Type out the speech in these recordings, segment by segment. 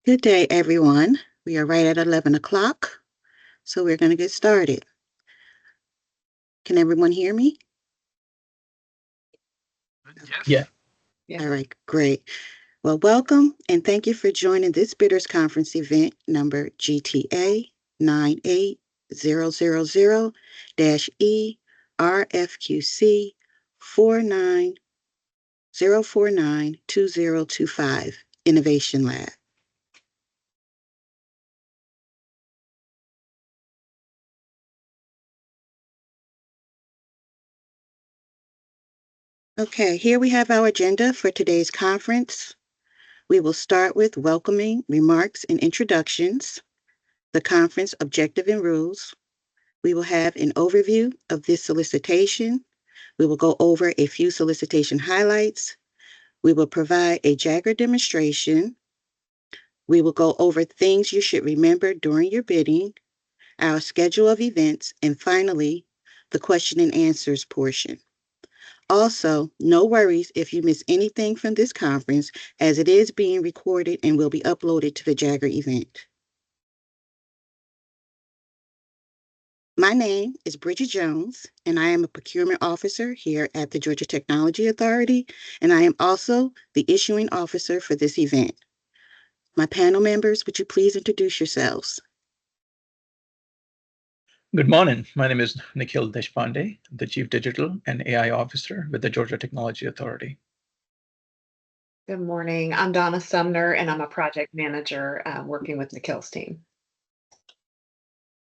Good day, everyone. We are right at 11 o'clock, so we're going to get started. Can everyone hear me? Yeah. All right, great. Well, welcome and thank you for joining this Bidders Conference event number GTA 98000-E RFQC 490492025 Innovation Lab. Okay, here we have our agenda for today's conference. We will start with welcoming remarks and introductions, the conference objective and rules. We will have an overview of this solicitation. We will go over a few solicitation highlights. We will provide a Jagger demonstration. We will go over things you should remember during your bidding, our schedule of events, and finally, the question and answers portion. Also, no worries if you miss anything from this conference, as it is being recorded and will be uploaded to the Jagger event. My name is Bridget Jones, and I am a procurement officer here at the Georgia Technology Authority, and I am also the issuing officer for this event. My panel members, would you please introduce yourselves? Good morning. My name is Nikhil Deshpande, the Chief Digital and AI Officer with the Georgia Technology Authority. Good morning. I'm Donna Sumner, and I'm a project manager working with Nikhil's team.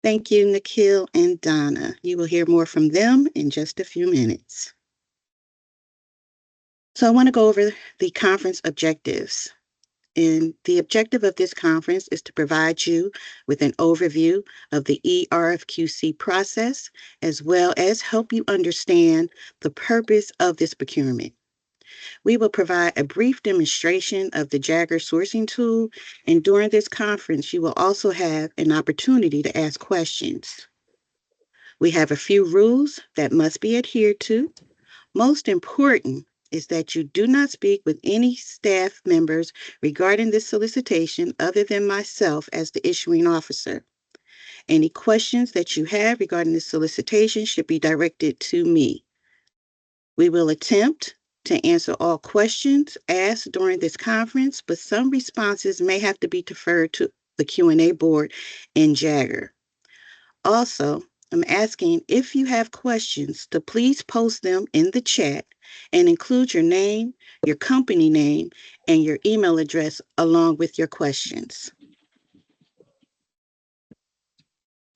Thank you, Nikhil and Donna. You will hear more from them in just a few minutes. So I want to go over the conference objectives. And the objective of this conference is to provide you with an overview of the eRFQC process, as well as help you understand the purpose of this procurement. We will provide a brief demonstration of the Jagger sourcing tool, and during this conference, you will also have an opportunity to ask questions. We have a few rules that must be adhered to. Most important is that you do not speak with any staff members regarding this solicitation other than myself as the issuing officer. Any questions that you have regarding this solicitation should be directed to me. We will attempt to answer all questions asked during this conference, but some responses may have to be deferred to the Q&A board in Jagger. Also, I'm asking if you have questions to please post them in the chat and include your name, your company name, and your email address along with your questions.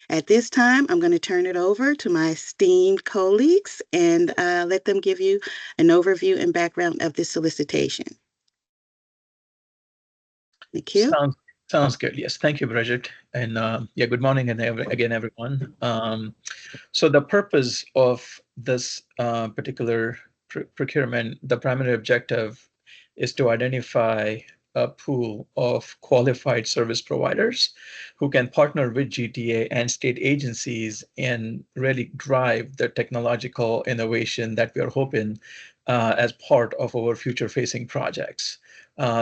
At this time, I'm going to turn it over to my esteemed colleagues and let them give you an overview and background of this solicitation. Nikhil? Sounds good. Yes, thank you, Bridget. And yeah, good morning and again, everyone. So the purpose of this particular procurement, the primary objective is to identify a pool of qualified service providers who can partner with GTA and state agencies and really drive the technological innovation that we are hoping as part of our future-facing projects.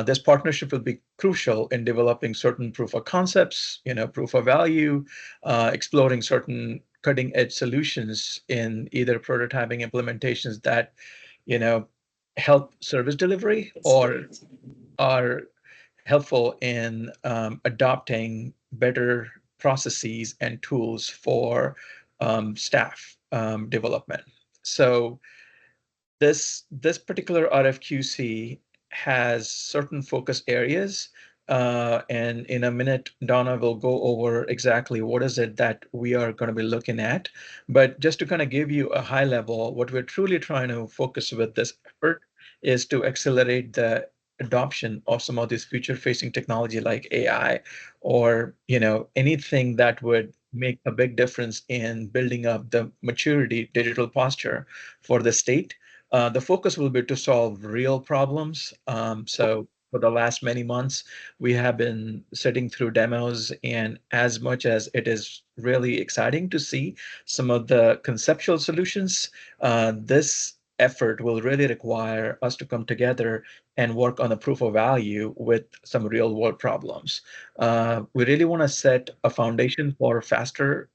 This partnership will be crucial in developing certain proof of concepts, proof of value, exploring certain cutting edge solutions in either prototyping implementations that, help service delivery or are helpful in adopting better processes and tools for staff development. So this particular RFQC has certain focus areas. And in a minute, Donna will go over exactly what is it that we are going to be looking at. But just to kind of give you a high level, what we're truly trying to focus with this effort is to accelerate the adoption of some of this future-facing technology like AI, or anything that would make a big difference in building up the maturity digital posture for the state. The focus will be to solve real problems. So for the last many months, we have been sitting through demos, and as much as it is really exciting to see some of the conceptual solutions, this effort will really require us to come together and work on a proof of value with some real world problems. We really want to set a foundation for foster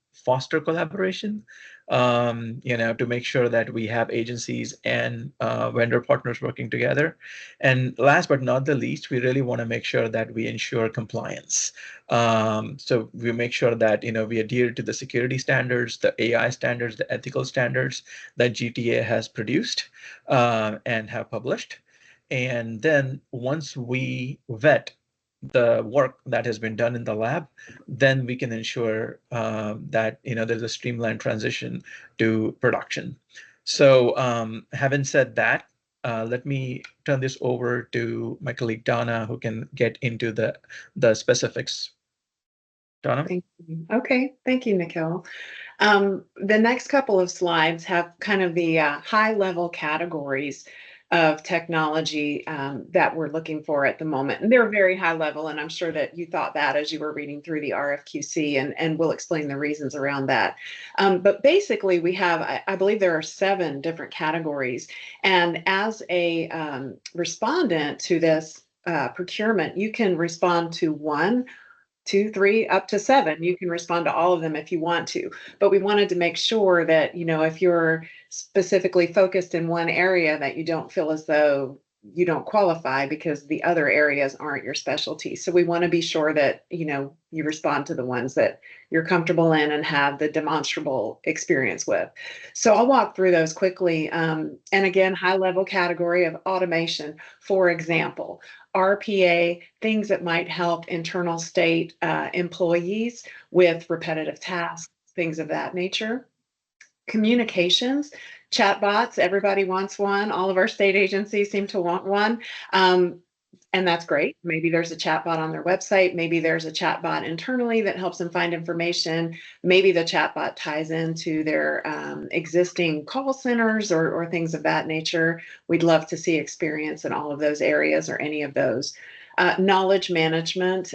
collaboration, to make sure that we have agencies and vendor partners working together. And last but not the least, we really want to make sure that we ensure compliance. So we make sure that we adhere to the security standards, the AI standards, the ethical standards that GTA has produced and have published. And then once we vet the work that has been done in the lab, then we can ensure that there's a streamlined transition to production. So having said that, let me turn this over to my colleague Donna, who can get into the specifics. Donna? Thank you. Okay, thank you, Nikhil. The next couple of slides have kind of the high-level categories of technology that we're looking for at the moment. And they're very high level, and I'm sure that you thought that as you were reading through the RFQC, and we'll explain the reasons around that. But basically, we have, I believe there are 7 different categories. And as a respondent to this procurement, you can respond to 1, 2, 3, up to 7. You can respond to all of them if you want to. But we wanted to make sure that, if you're specifically focused in one area, that you don't feel as though you don't qualify because the other areas aren't your specialty. So we want to be sure that, you respond to the ones that you're comfortable in and have the demonstrable experience with. So I'll walk through those quickly. And again, high level category of automation, for example, RPA, things that might help internal state employees with repetitive tasks, things of that nature. Communications, chatbots, everybody wants one. All of our state agencies seem to want one. And that's great. Maybe there's a chatbot on their website. Maybe there's a chatbot internally that helps them find information. Maybe the chatbot ties into their existing call centers or things of that nature. We'd love to see experience in all of those areas or any of those. Knowledge management.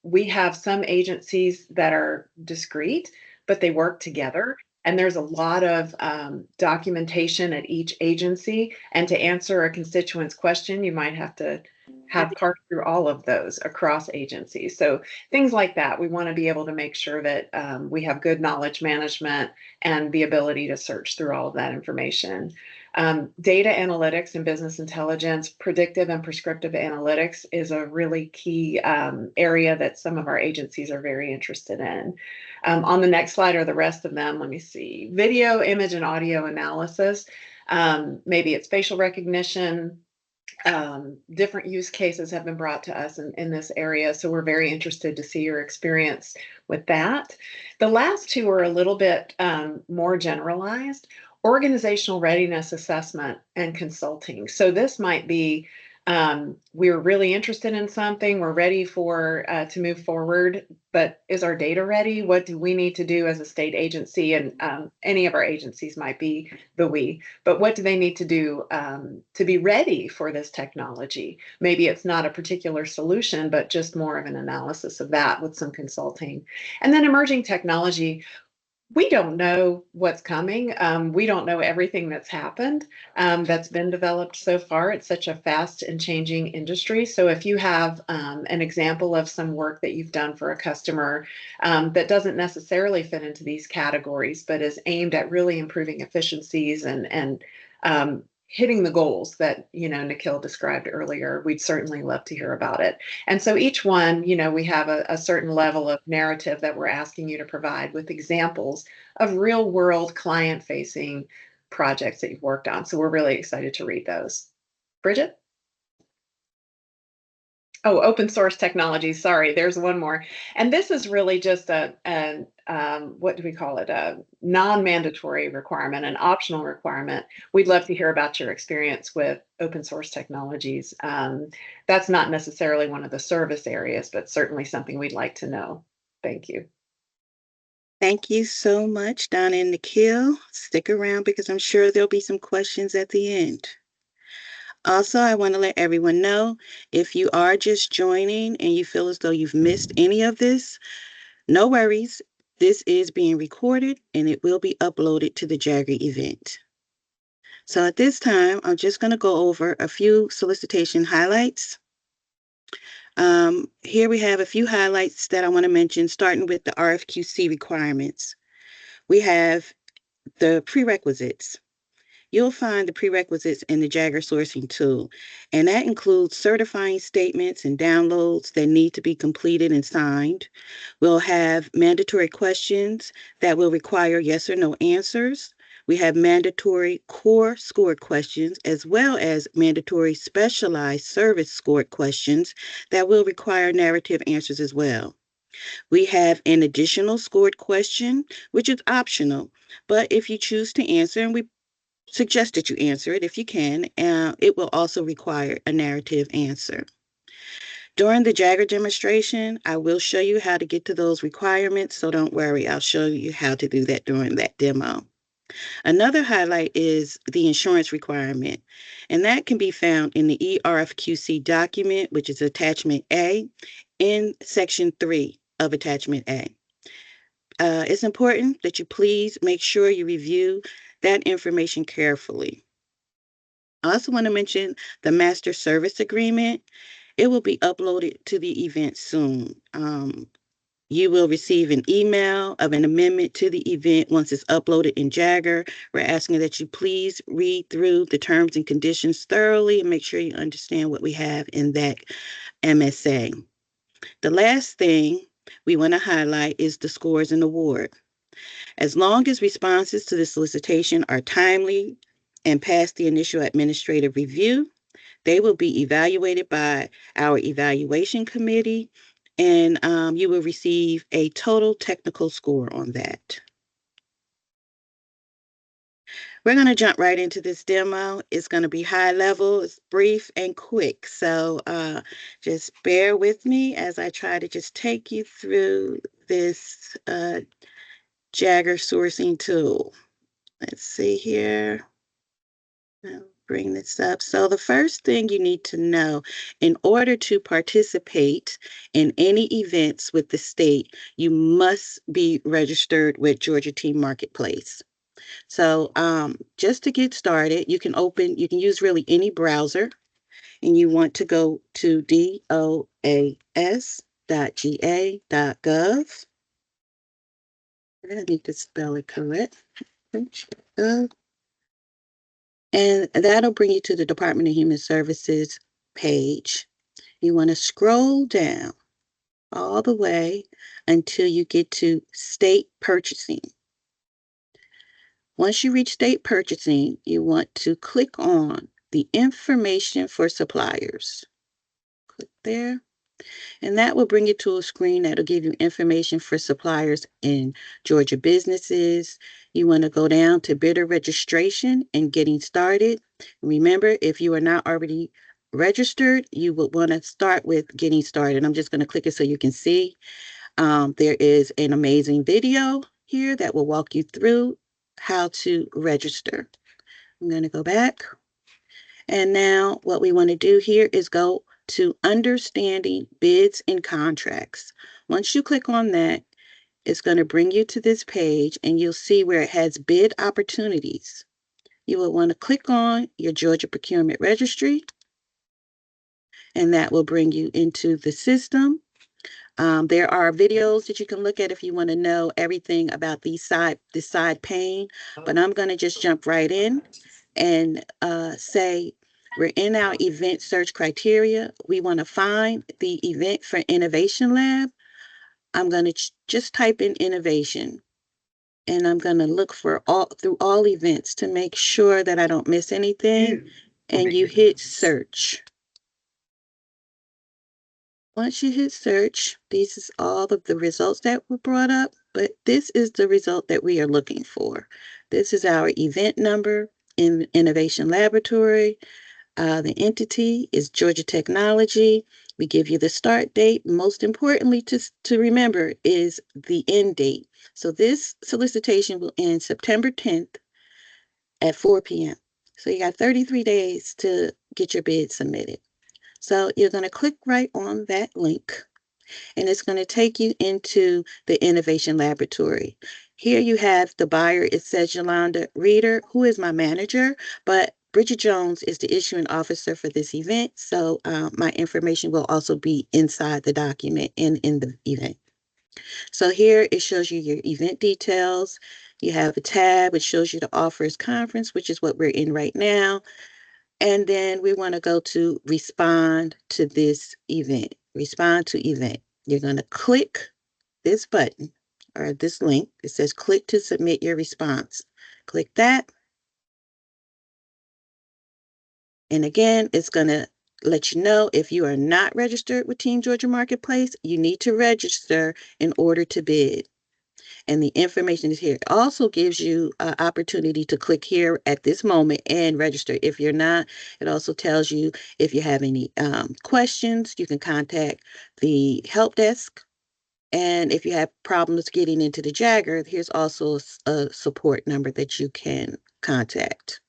We have some agencies that are discrete, but they work together. And there's a lot of documentation at each agency. And to answer a constituent's question, you might have to have parsed through all of those across agencies. So things like that, we want to be able to make sure that we have good knowledge management and the ability to search through all of that information. Data analytics and business intelligence, predictive and prescriptive analytics is a really key area that some of our agencies are very interested in. On the next slide are the rest of them. Let me see. Video, image, and audio analysis. Maybe it's facial recognition. Different use cases have been brought to us in this area, so we're very interested to see your experience with that. The last 2 are a little bit more generalized. Organizational readiness assessment and consulting. So this might be, we're really interested in something, we're ready to move forward, but is our data ready? What do we need to do as a state agency? And any of our agencies might be the we, but what do they need to do to be ready for this technology? Maybe it's not a particular solution, but just more of an analysis of that with some consulting. And then emerging technology. We don't know what's coming. We don't know everything that's happened that's been developed so far. It's such a fast and changing industry. So if you have an example of some work that you've done for a customer that doesn't necessarily fit into these categories, but is aimed at really improving efficiencies and hitting the goals that, Nikhil described earlier, we'd certainly love to hear about it. And so each one, we have a certain level of narrative that we're asking you to provide with examples of real world client facing projects that you've worked on. So we're really excited to read those. Bridget? Oh, open source technology. Sorry, there's one more. And this is really just what do we call it? A non-mandatory requirement, an optional requirement. We'd love to hear about your experience with open source technologies. That's not necessarily one of the service areas, but certainly something we'd like to know. Thank you. Thank you so much, Donna and Nikhil. Stick around because I'm sure there'll be some questions at the end. Also, I want to let everyone know, if you are just joining and you feel as though you've missed any of this, no worries. This is being recorded and it will be uploaded to the Jaggery event. So at this time, I'm just going to go over a few solicitation highlights. Here we have a few highlights that I want to mention, starting with the RFQC requirements. We have the prerequisites. You'll find the prerequisites in the Jagger sourcing tool, and that includes certifying statements and downloads that need to be completed and signed. We'll have mandatory questions that will require yes or no answers. We have mandatory core scored questions as well as mandatory specialized service scored questions that will require narrative answers as well. We have an additional scored question, which is optional, but if you choose to answer, and we suggest that you answer it if you can, it will also require a narrative answer. During the Jagger demonstration, I will show you how to get to those requirements, so don't worry, I'll show you how to do that during that demo. Another highlight is the insurance requirement, and that can be found in the ERFQC document, which is Attachment A, in Section 3 of Attachment A. It's important that you please make sure you review that information carefully. I also want to mention the Master Service Agreement. It will be uploaded to the event soon. You will receive an email of an amendment to the event once it's uploaded in Jagger. We're asking that you please read through the terms and conditions thoroughly and make sure you understand what we have in that MSA. The last thing we want to highlight is the scores and award. As long as responses to the solicitation are timely and pass the initial administrative review, they will be evaluated by our evaluation committee, and you will receive a total technical score on that. We're going to jump right into this demo. It's going to be high level, it's brief and quick. So just bear with me as I try to just take you through this Jagger sourcing tool. Let's see here. I'll bring this up. So the first thing you need to know, in order to participate in any events with the state, you must be registered with Georgia Team Marketplace. So just to get started, you can use really any browser, and you want to go to doas.ga.gov. I need to spell it correct. And that'll bring you to the Department of Human Services page. You want to scroll down all the way until you get to state purchasing. Once you reach state purchasing, you want to click on the information for suppliers. Click there. And that will bring you to a screen that'll give you information for suppliers in Georgia businesses. You want to go down to bidder registration and getting started. Remember, if you are not already registered, you would want to start with getting started. I'm just going to click it so you can see. There is an amazing video here that will walk you through how to register. I'm going to go back. And now what we want to do here is go to understanding bids and contracts. Once you click on that, it's going to bring you to this page and you'll see where it has bid opportunities. You will want to click on your Georgia Procurement Registry, and that will bring you into the system. There are videos that you can look at if you want to know everything about this side pane, but I'm going to just jump right in and say we're in our event search criteria. We want to find the event for Innovation Lab. I'm going to just type in innovation, and I'm going to look for through all events to make sure that I don't miss anything. And you hit search. Once you hit search, these is all of the results that were brought up, but this is the result that we are looking for. This is our event number in Innovation Laboratory. The entity is Georgia Technology. We give you the start date. Most importantly to remember is the end date. So this solicitation will end September 10th at 4 p.m. So you got 33 days to get your bid submitted. So you're going to click right on that link, and it's going to take you into the Innovation Laboratory. Here you have the buyer. It says Yolanda Reeder, who is my manager, but Bridget Jones is the issuing officer for this event. So my information will also be inside the document and in the event. So here it shows you your event details. You have a tab which shows you the offers conference, which is what we're in right now. And then we want to go to respond to this event. Respond to event. You're going to click this button or this link. It says click to submit your response. Click that. And again, it's going to let you know if you are not registered with Team Georgia Marketplace, you need to register in order to bid. And the information is here. It also gives you an opportunity to click here at this moment and register. If you're not, it also tells you if you have any questions, you can contact the help desk. And if you have problems getting into the Jagger, here's also a support number that you can contact.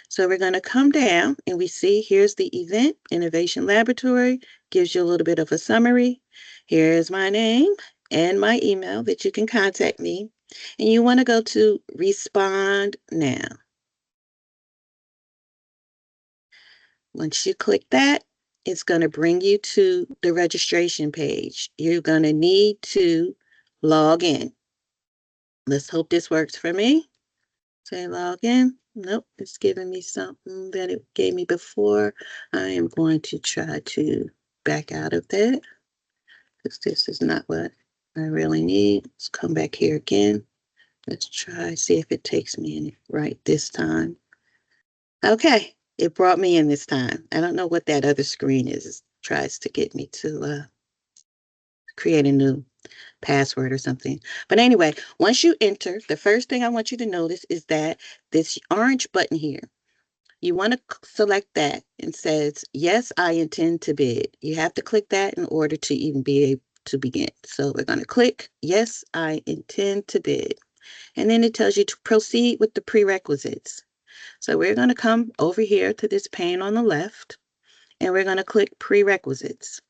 So we're going to come down and we see here's the event, Innovation Laboratory, gives you a little bit of a summary. Here's my name and my email that you can contact me. And you want to go to Respond Now. Once you click that, it's going to bring you to the registration page. You're going to need to log in. Let's hope this works for me. Say log in. Nope, it's giving me something that it gave me before. I am going to try to back out of that because this is not what I really need. Let's come back here again. Let's try, see if it takes me in right this time. Okay, it brought me in this time. I don't know what that other screen is. It tries to get me to create a new password or something. But anyway, once you enter, the first thing I want you to notice is that this orange button here, you want to select that and says, yes, I intend to bid. You have to click that in order to even be able to begin. So we're going to click, yes, I intend to bid. And then it tells you to proceed with the prerequisites. So we're going to come over here to this pane on the left, and we're going to click prerequisites.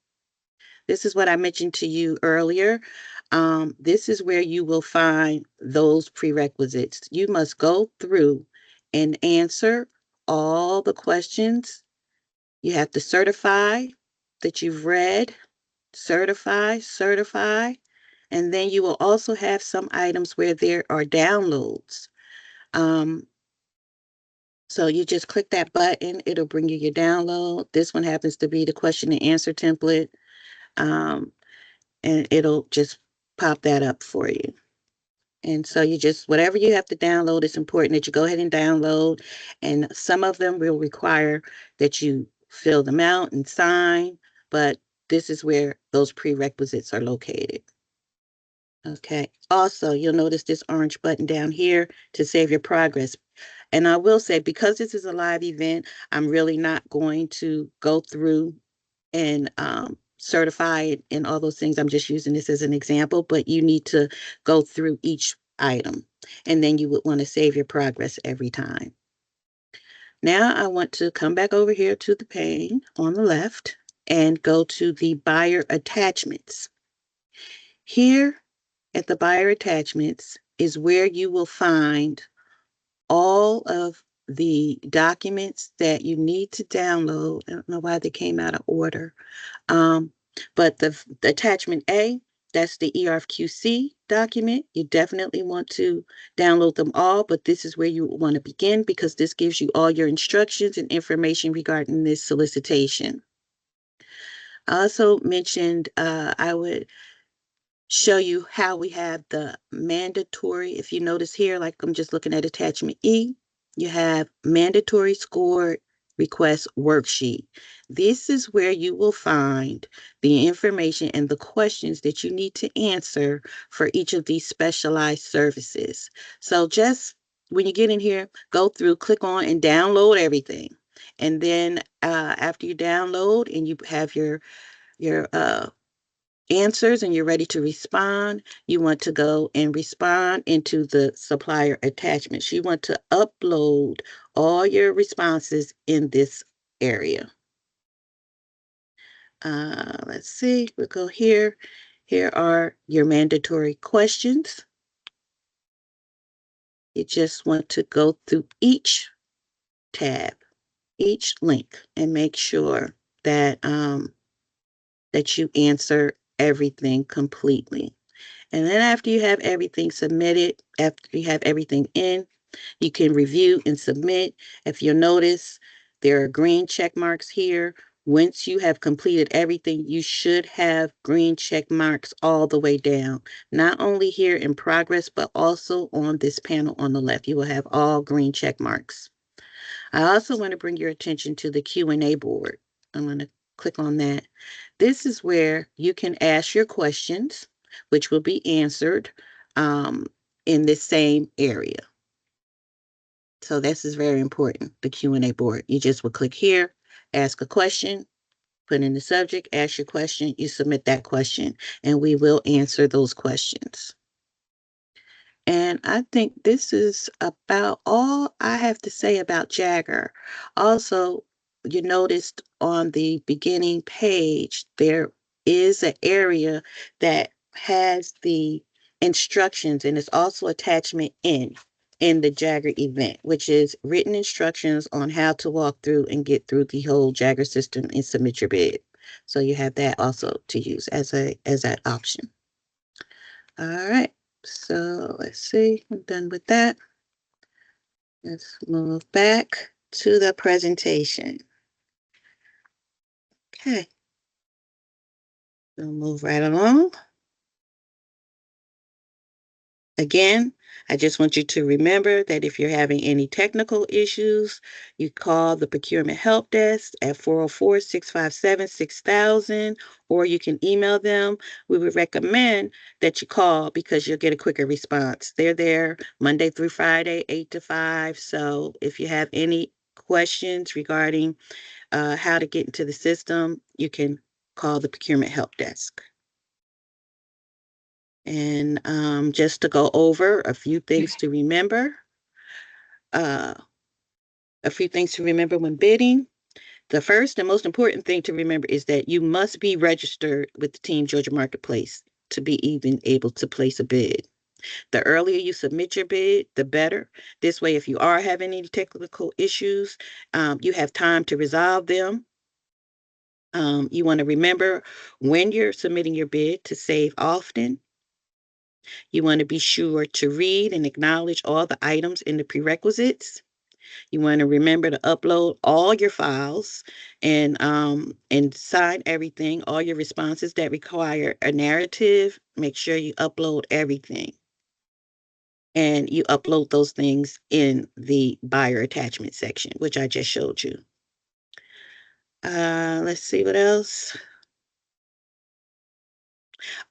This is what I mentioned to you earlier. This is where you will find those prerequisites. You must go through and answer all the questions. You have to certify that you've read, certify, and then you will also have some items where there are downloads. So you just click that button, it'll bring you your download. This one happens to be the question and answer template. And it'll just pop that up for you. And so you just, whatever you have to download, it's important that you go ahead and download. And some of them will require that you fill them out and sign, but this is where those prerequisites are located. Okay. Also, you'll notice this orange button down here to save your progress. And I will say, because this is a live event, I'm really not going to go through and certify it and all those things. I'm just using this as an example, but you need to go through each item. And then you would want to save your progress every time. Now I want to come back over here to the pane on the left and go to the buyer attachments. Here at the buyer attachments is where you will find all of the documents that you need to download. I don't know why they came out of order. But the attachment A, that's the ERFQC document. You definitely want to download them all, but this is where you want to begin because this gives you all your instructions and information regarding this solicitation. I also mentioned I would show you how we have the mandatory. If you notice here, like I'm just looking at attachment E, you have mandatory scored request worksheet. This is where you will find the information and the questions that you need to answer for each of these specialized services. So just when you get in here, go through, click on and download everything. And then after you download and you have your answers and you're ready to respond, you want to go and respond into the supplier attachments. You want to upload all your responses in this area. Let's see, we'll go here. Here are your mandatory questions. You just want to go through each tab, each link, and make sure that that you answer everything completely. And then after you have everything submitted, after you have everything in, you can review and submit. If you'll notice, there are green check marks here. Once you have completed everything, you should have green check marks all the way down, not only here in progress, but also on this panel on the left. You will have all green check marks. I also want to bring your attention to the Q&A board. I'm going to click on that. This is where you can ask your questions, which will be answered in this same area. So this is very important, the Q&A board. You just will click here, ask a question, put in the subject, ask your question, you submit that question, and we will answer those questions. And I think this is about all I have to say about Jagger. Also, you noticed on the beginning page, there is an area that has the instructions, and it's also attachment in the Jagger event, which is written instructions on how to walk through and get through the whole Jagger system and submit your bid. So you have that also to use as that option. All right. So let's see, I'm done with that. Let's move back to the presentation. Okay. We'll move right along. Again, I just want you to remember that if you're having any technical issues, you call the Procurement Help Desk at 404-657-6000, or you can email them. We would recommend that you call because you'll get a quicker response. They're there Monday through Friday, 8 to 5. So if you have any questions regarding how to get into the system, you can call the Procurement Help Desk. And just to go over a few things to remember. A few things to remember when bidding. The first and most important thing to remember is that you must be registered with the Team Georgia Marketplace to be even able to place a bid. The earlier you submit your bid, the better. This way, if you are having any technical issues, you have time to resolve them. You want to remember when you're submitting your bid to save often. You want to be sure to read and acknowledge all the items in the prerequisites. You want to remember to upload all your files and sign everything, all your responses that require a narrative. Make sure you upload everything. And you upload those things in the buyer attachment section, which I just showed you. Let's see what else.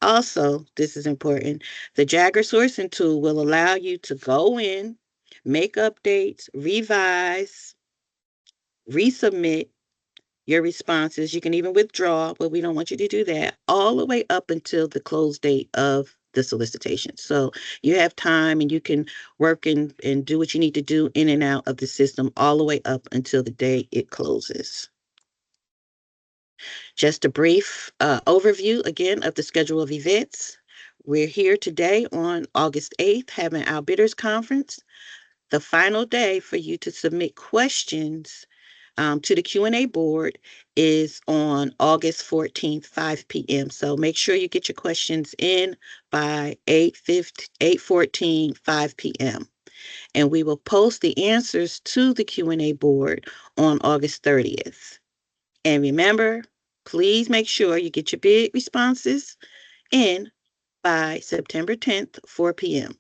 Also, this is important. The Jagger sourcing tool will allow you to go in, make updates, revise, resubmit your responses. You can even withdraw, but we don't want you to do that all the way up until the close date of the solicitation. So you have time and you can work and do what you need to do in and out of the system all the way up until the day it closes. Just a brief overview again of the schedule of events. We're here today on August 8th having our bidders conference. The final day for you to submit questions to the Q&A board is on August 14th, 5 p.m. So make sure you get your questions in by 8:14, 5 p.m. And we will post the answers to the Q&A board on August 30th. And remember, please make sure you get your bid responses in by September 10th, 4 p.m.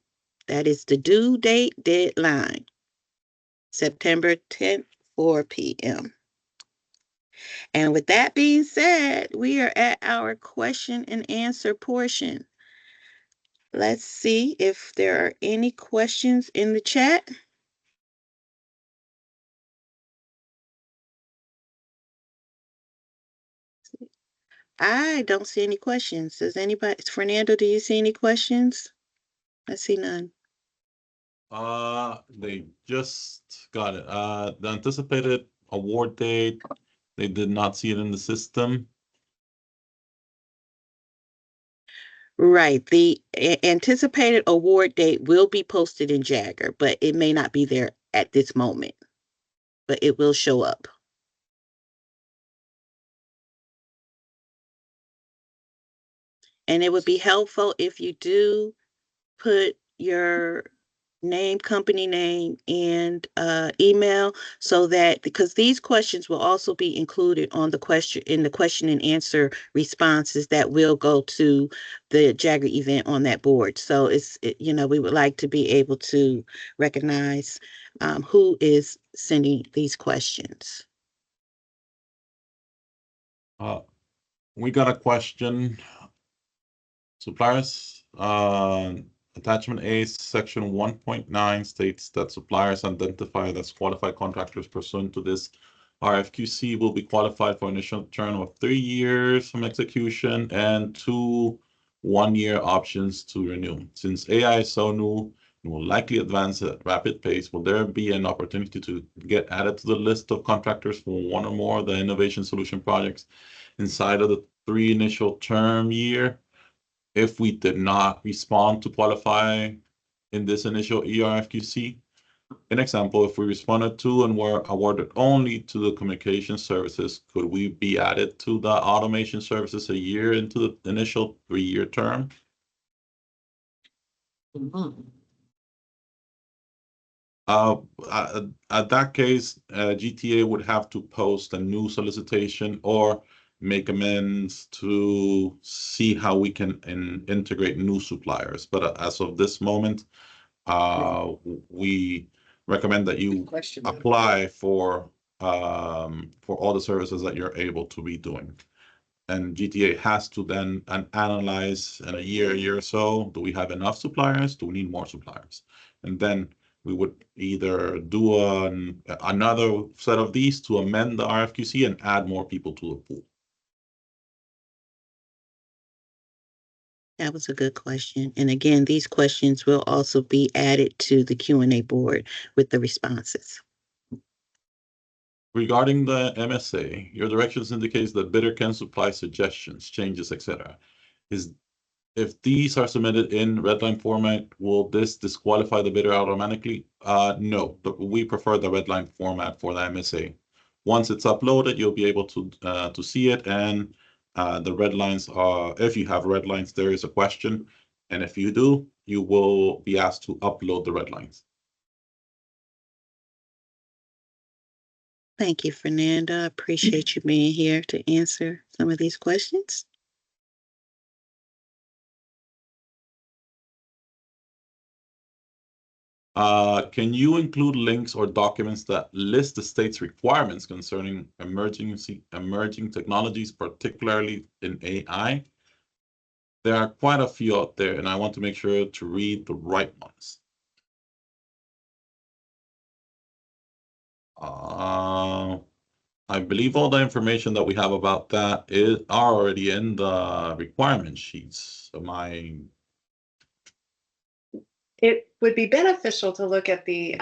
That is the due date deadline. September 10th, 4 p.m. And with that being said, we are at our question and answer portion. Let's see if there are any questions in the chat. I don't see any questions. Does anybody, Fernando, do you see any questions? I see none. They just got it. The anticipated award date, they did not see it in the system. Right. The anticipated award date will be posted in Jagger, but it may not be there at this moment, but it will show up. And it would be helpful if you do put your name, company name, and email, so that, because these questions will also be included on the question and answer responses that will go to the Jagger event on that board. So we would like to be able to recognize who is sending these questions. We got a question. Suppliers, attachment A, section 1.9 states that suppliers identified as qualified contractors pursuant to this RFQC will be qualified for initial term of 3 years from execution and 2 one-year options to renew. Since AI is so new and will likely advance at a rapid pace, will there be an opportunity to get added to the list of contractors for one or more of the innovation solution projects inside of the 3 initial term year if we did not respond to qualify in this initial ERFQC? An example, if we responded to and were awarded only to the communication services, could we be added to the automation services a year into the initial 3-year term? At that case, GTA would have to post a new solicitation or make amends to see how we can integrate new suppliers. But as of this moment, we recommend that you apply for all the services that you're able to be doing. And GTA has to then analyze in a year or so, do we have enough suppliers? Do we need more suppliers? And then we would either do another set of these to amend the RFQC and add more people to the pool. That was a good question. And again, these questions will also be added to the Q&A board with the responses. Regarding the MSA, your directions indicates that bidder can supply suggestions, changes, etc. If these are submitted in redline format, will this disqualify the bidder automatically? No, but we prefer the redline format for the MSA. Once it's uploaded, you'll be able to see it, and the red lines are, if you have red lines, there is a question, and if you do, you will be asked to upload the red lines. Thank you, Fernanda. Appreciate you being here to answer some of these questions. Can you include links or documents that list the state's requirements concerning emerging technologies, particularly in AI? There are quite a few out there, and I want to make sure to read the right ones. I believe all the information that we have about that are already in the requirement sheets. It would be beneficial to look at the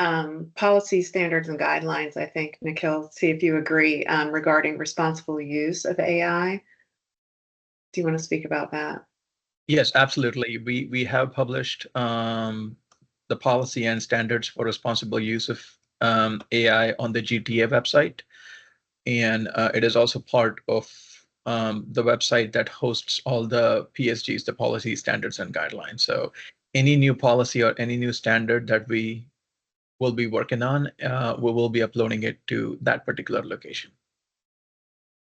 policy standards and guidelines, I think, Nikhil, see if you agree regarding responsible use of AI. Do you want to speak about that? Yes, absolutely. We have published the policy and standards for responsible use of AI on the GTA website. And it is also part of the website that hosts all the PSGs, the policy standards and guidelines. So any new policy or any new standard that we will be working on, we will be uploading it to that particular location.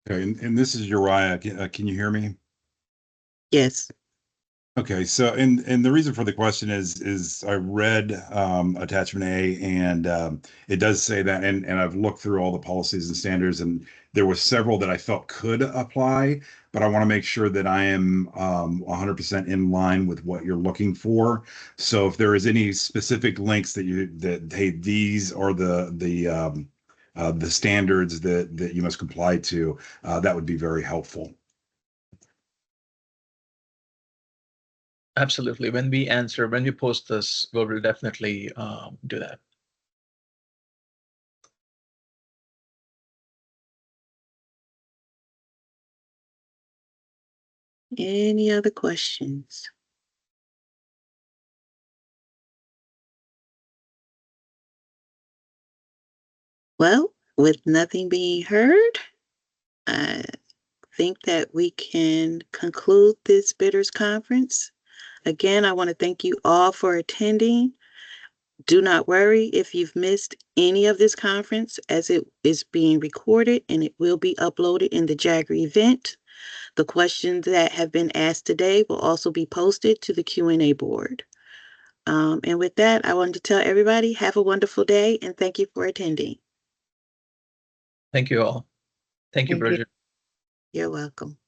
Okay, and this is Uriah. Can you hear me? Yes. Okay, so and the reason for the question is I read attachment A, and it does say that, and I've looked through all the policies and standards, and there were several that I felt could apply, but I want to make sure that I am 100% in line with what you're looking for. So if there is any specific links that hey, these are the standards that you must comply to, that would be very helpful. Absolutely. When we post this, we will definitely do that. Any other questions? Well, with nothing being heard, I think that we can conclude this bidders conference. Again, I want to thank you all for attending. Do not worry if you've missed any of this conference, as it is being recorded and it will be uploaded in the Jagger event. The questions that have been asked today will also be posted to the Q&A board. And with that, I wanted to tell everybody, have a wonderful day and thank you for attending. Thank you all. Thank you, Thank you. Bridget. You're welcome.